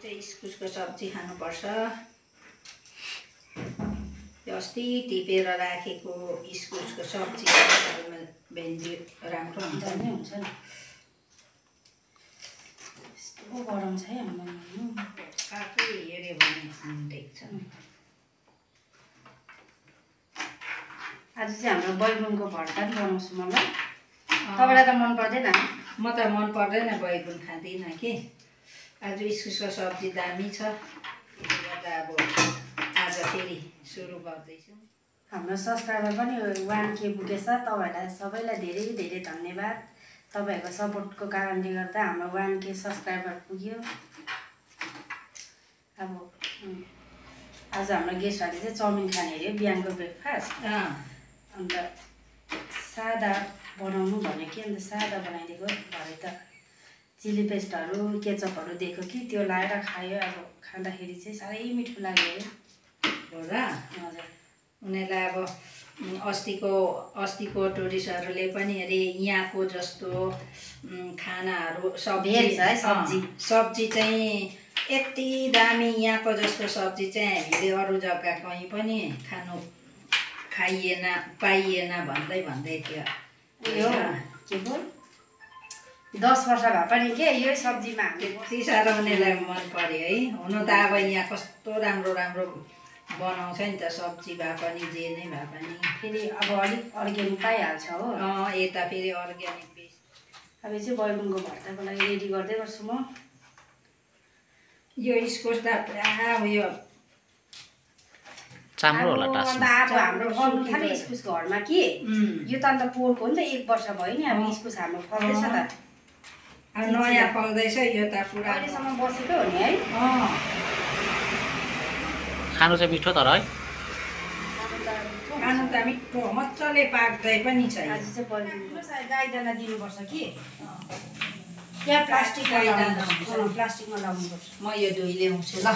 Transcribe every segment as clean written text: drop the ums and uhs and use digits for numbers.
चाहिँ इस्कुसको सब्जी खानुपर्छ। अस्ति टिपेर राखेको इस्कुसको सब्जी भेन्डी राम्रो हुन्छ नि यस्तो गरम छ है हाम्रो आफै हेऱ्यो भने देख्छ। आज चाहिँ हाम्रो बैगुनको भर्ता पनि बनाउँछु म। ल तपाईँलाई त मन पर्दैन? म त मन पर्दैन, बैगुन खाँदिनँ कि। आज इस्कुसको सब्जी दामी छ, अब आज फेरि सुरु गर्दैछु। हाम्रो सब्सक्राइबर पनि 1K पुगेछ। तपाईँहरूलाई सबैलाई धेरै धेरै धन्यवाद। तपाईँहरूको सपोर्टको कारणले गर्दा हाम्रो 1K सब्सक्राइबर पुग्यो। अब आज हाम्रो गेस्टहरूले चाहिँ चाउमिन खाने अरे बिहानको ब्रेकफास्ट। अन्त सादा बनाउनु भन्यो कि, अन्त सादा बनाइदिएको। भरे त चिली पेस्टहरू केचपहरू दिएको कि, त्यो लाएर खायो। अब खाँदाखेरि चाहिँ साह्रै मिठो लाग्यो अरे। हो र? हजुर। उनीहरूलाई अब अस्तिको टुरिस्टहरूले पनि अरे यहाँको जस्तो खानाहरू सब्जी चाहिँ यति दामी, यहाँको जस्तो सब्जी चाहिँ हामीले अरू जग्गा कहीँ पनि पाइएन भन्दै थियो। उयो के पो 10 वर्ष भए पनि के यो सब्जीमा यति साह्रो उनीहरूलाई मन पर्यो है। हुन त अब यहाँ कस्तो राम्रो राम्रो बनाउँछ नि त, सब्जी भए पनि जे नै भए पनि। फेरि अब अलिक अर्ग्यानिक पाइहाल्छ हो। यता फेरि अर्ग्यानिक बेस। अब चाहिँ बैगुनको भर्ताको लागि रेडी गर्दै गर्छु म। यो इस्कुस त पुरा उयो चाम्रो होला टास्नु। अब हाम्रो फल्नु थाल्यो इस्कुस घरमा कि। यो त अन्त पोहोरको हो नि त, 1 वर्ष भयो नि। अब इस्कुस हाम्रो फल्दैछ त, अब नयाँ फल्दैछ। यो त पुरा अहिलेसम्म बसेकै हो नि है। खानु चाहिँ मिठो तर है। खानु त मिठो, मजाले पाक्दै पनि छ। आज चाहिँ बैगुनको सायद गाईदाना दिनुपर्छ कि, त्यहाँ प्लास्टिकमा लाउनुपर्छ। म यो धोइ ल्याउँछु ल।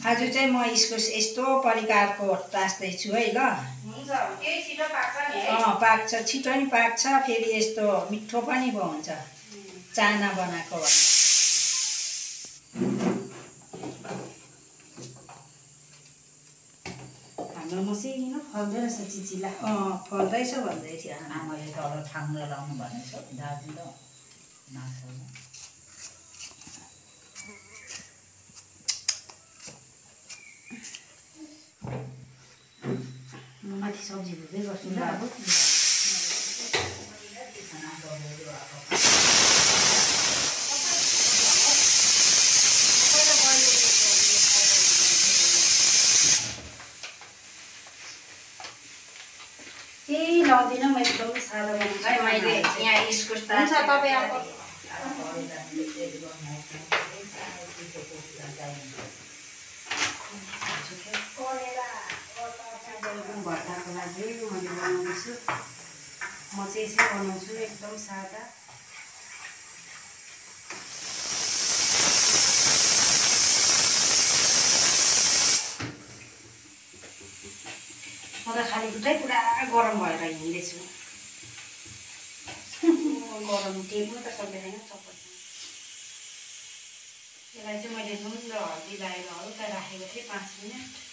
आज चाहिँ म इस्कुस यस्तो प्रकारको तास्दैछु है ल। हुन्छ, त्यही छिटो पाक्छ नि है। पाक्छ, छिटो नि पाक्छ, फेरि यस्तो मिठो पनि हुन्छ चाना बनाएको भन्छ। हाम्रो मसिनो फल्दै रहेछ चिचिला। फल्दैछ भन्दै थियो आमाले तल थाङ्ना लाउनु भनेको छ दाजु र नासमा। माथि सब्जी धुँदै गर्छु ल। अब केही लाउँदिनँ म, एकदम सादा बनाउँछु। मैले यहाँ इस्कुस हुन्छ, तपाईँ अब भर्ताको लागि मैले बनाउँदैछु। म चाहिँ यसै बनाउँछु, एकदम सादा। म त खाली खुट्टै पुरा गरम भएर हिँड्दैछु। गरम टेक्नु त सक्दैन चप्पल। यसलाई चाहिँ मैले नुन र हर्दी लगाएर हल्का राखेको थिएँ 5 मिनट।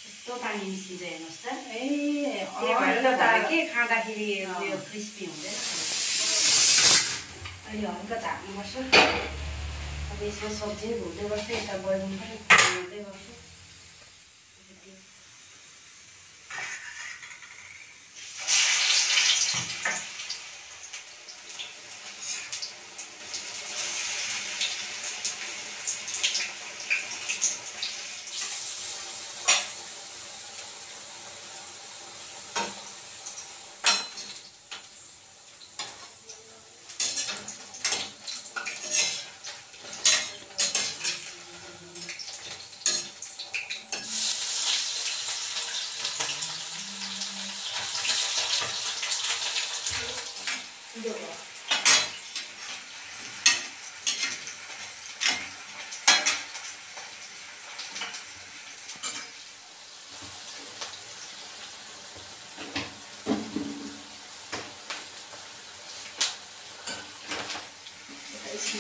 यस्तो पानी निस्किन्छ हेर्नुहोस् त। त्यही भएर त के खाँदाखेरि उयो क्रिस्पी हुँदैन। अहिले हल्का झार्नुपर्छ। अब यसमा सब्जी धुँदै गर्छु, यता बैगुन पनि धुँदै गर्छु।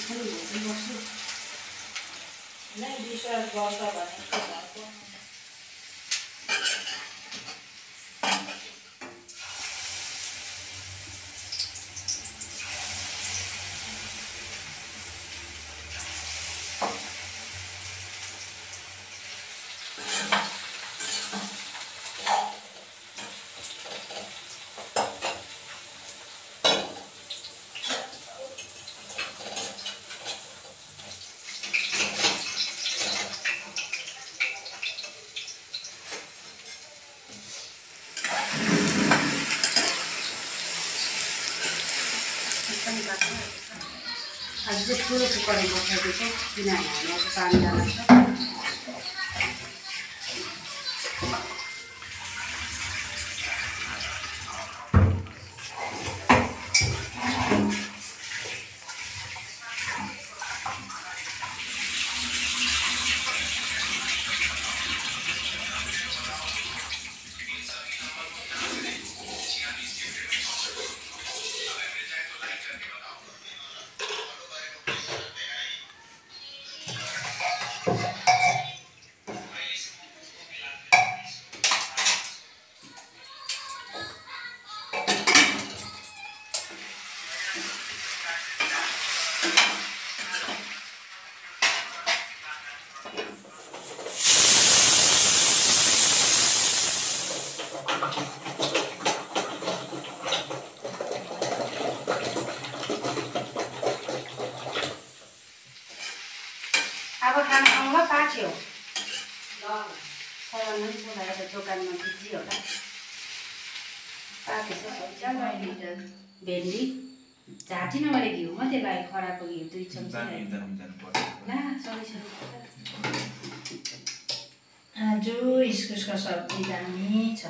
खालि हेर्दै बस्छु नै विश्वास गर्छ भने घरको आज चाहिँ ठुलो कुकरले बसाएको छ किनभने हामीलाई पानी डाल्नु छ अब खाना खाउँला पाक्यो सबै बोलाएर दोकानमा बिजी होला पाकेछ भेन्डी झाँटिन मैले घिउ मात्रै लाग्यो खराको घिउ 2 चम्ची ला सरी आज इस्कुसको सब्जी दामी छ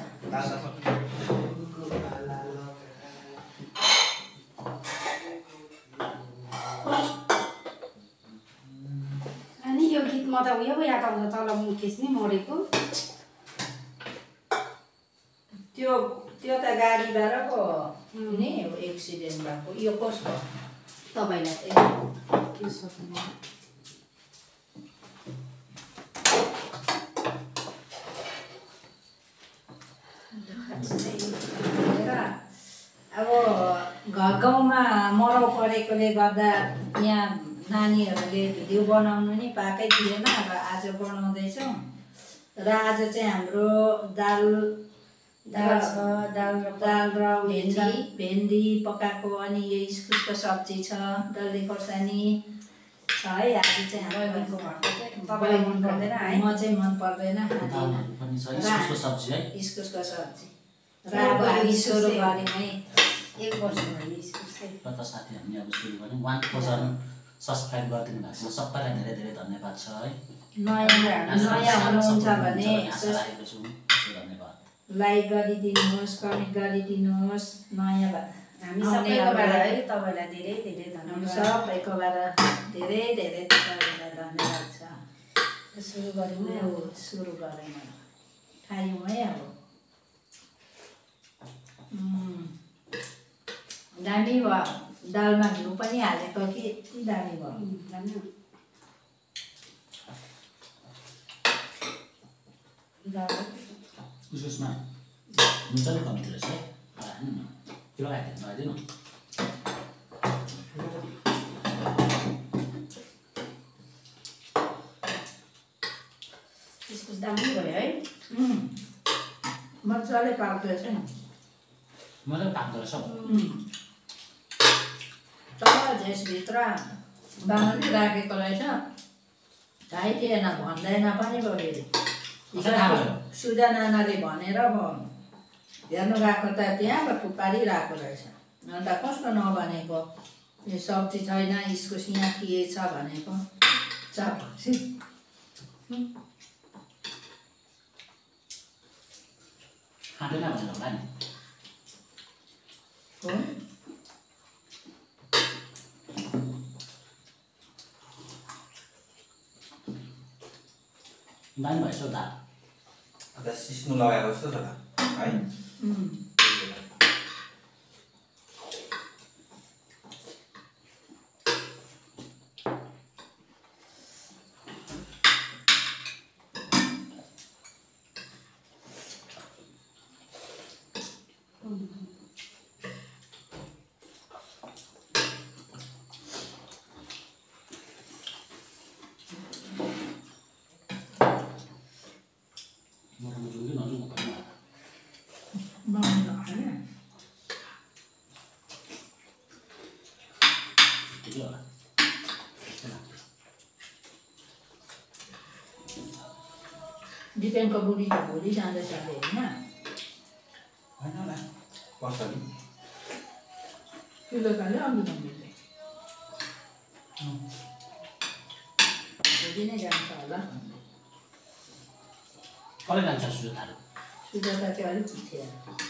यो गीत म त उयो पो याद आउँछ तल मुकेश नि मरेको त्यो त गाडीबाट पो नि एक्सिडेन्ट भएको यो कसको तपाईँलाई त्यो सक्नु अब घर गाउँमा मरौ परेकोले गर्दा यहाँ नानीहरूले भिडियो बनाउनु नि पाएकै थिएन र आज बनाउँदैछौँ र आज चाहिँ हाम्रो दाल र भेन्डी पकाएको अनि यो इस्कुसको सब्जी छ डल्ले खोर्सानी छ है आज चाहिँ हाम्रो तपाईँलाई मन पर्दैन है म चाहिँ मन पर्दैन इस्कुसको सब्जी है इस्कुसको सब्जी र अब हामी सुरु गऱ्यौँ है 1 वर्ष भयो इस्कुस चाहिँ र त साथीहरूले अब सुरु गऱ्यौँ 1000 सब्सक्राइब गरिदिनु भएको छ सबैलाई धेरै धेरै धन्यवाद छ है नयाँ हुनुहुन्छ भने आशा राखेको छु धन्यवाद लाइक गरिदिनुहोस् कमेन्ट गरिदिनुहोस् नयाँ हामी सबैकोबाट है तपाईँलाई धेरै धेरै धन्यवाद सबैकोबाट धेरै धेरै तपाईँलाई धन्यवाद छ सुरु गरौँ सुरु गरौँ खायौँ है अब दामी भयो दालमा घिउ पनि हालेको कि यति दामी भयो इस्कुसमा नुन चाहिँ कम्ती रहेछ है हाल्नु न त्यो लगाइदिनु इस्कुस दामी भयो है मजाले पाक्दो रहेछ नि मजाले पाक्दो रहेछ तल झेसभित्र बाँधेर राखेको रहेछ थाहै थिएन भन्दैन पनि बढी सुजा नानाले भनेर हेर्नु गएको त त्यहाँबाट पारिरहेको रहेछ अन्त कस्तो नभनेको यो सब्जी छैन इस्कुस यहाँ थिएछ भनेको चपछि खाँदैन भनेर होला नि दामी भएछ दाल अन्त सिस्नु लगाएको जस्तो छ त है हुन्थ्यो होला दिपेनको बुढी त भोलि जाँदैछ अरे होइन होइन होला पसल किलो काले अन्त भन्दै भोलि नै जान्छ होला कसले जान्छ सुजाताहरू सुजाता चाहिँ अलिक पछि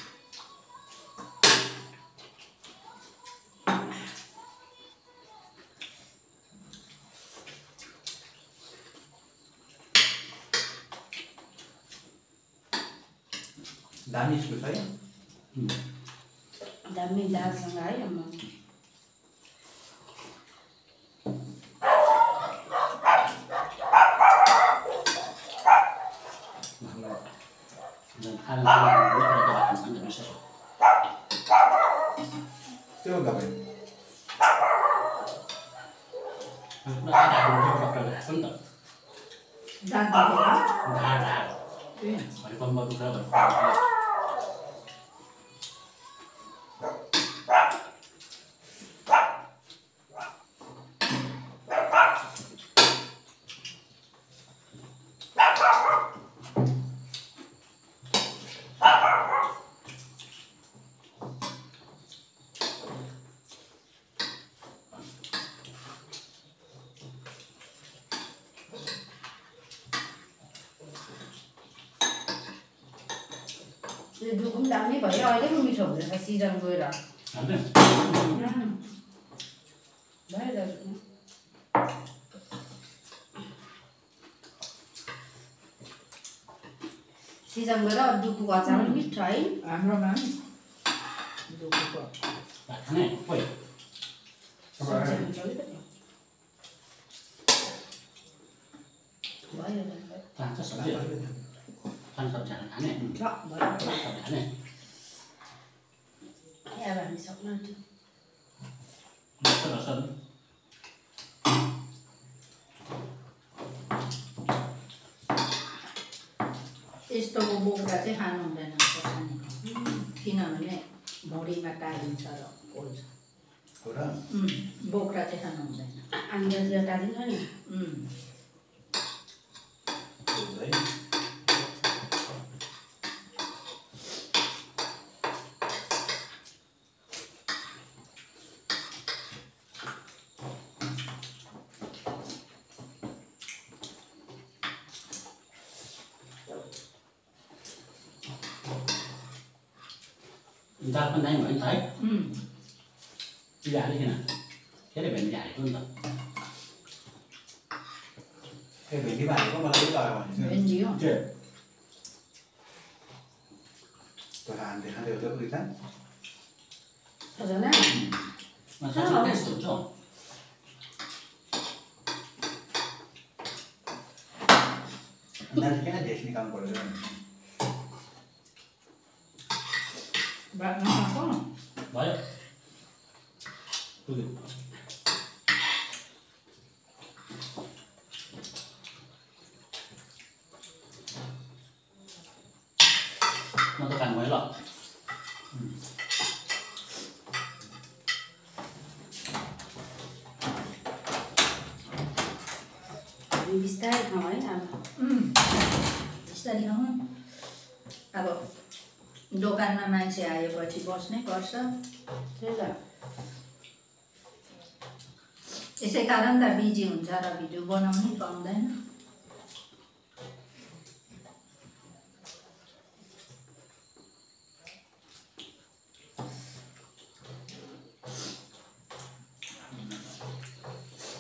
दामी स्कुल छ है दामी दालसँग है म त्यो दबाई दुःख पनि दामी भयो अहिले पनि मिठो हुँदैछ सिजन गएर सिजन गएर दुःखको अचार पनि मिठो है हाम्रोमा दुःखको अब हामी सक्नु यस्तो बोक्रा चाहिँ खानु हुँदैन खोर्सानीको किनभने भुँडीमा टालिन्छ र पोल्छ बोक्रा चाहिँ खानु हुँदैन हामीले टालिन्छ नि दाल पनि दामी भयो नि त है चिया हालिकन के अरे भेन्डी हालेको नि त त्यो भेन्डी हालेको मलाई लगायो भने भेन्डी हो त्यो खाँदै खाँदै हुन्छ पुरै त सजना टेस्ट हुन्छ अन्दाज किन भेस्ट निकाल्नु पर्यो भयो पुग्यो म दोकान गएँ ल बिस्तारै खाउँ है अब बिस्तारै खाउँ अब दोकानमा मान्छे आएपछि बस्नै पर्छ त्यही त यसै कारण त बिजी हुन्छ र भिडियो बनाउनै पाउँदैन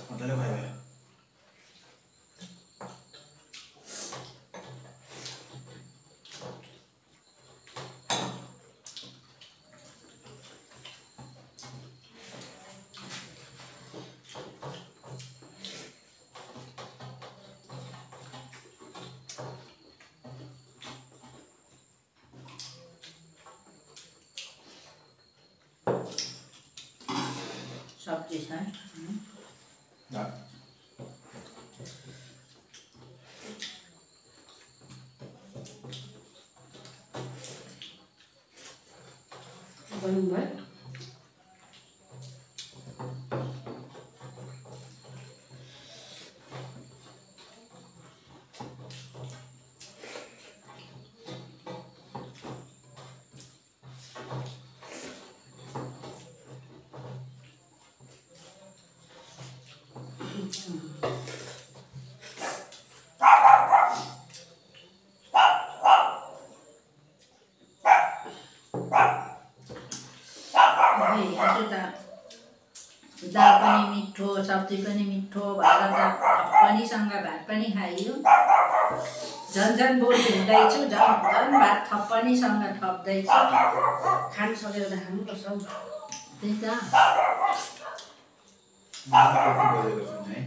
मजाले भयो सब्जी छ गर्नु भयो आज त दाल पनि मिठो सब्जी पनि मिठो भएर त थप्पनीसँग भात पनि खाइयो। झन् बोली हुँदैछु, झन् भात थप्पनीसँग थप्दैछु। खानु सकेर त खानुपर्छ हौ। त्यही त बजेको छन् है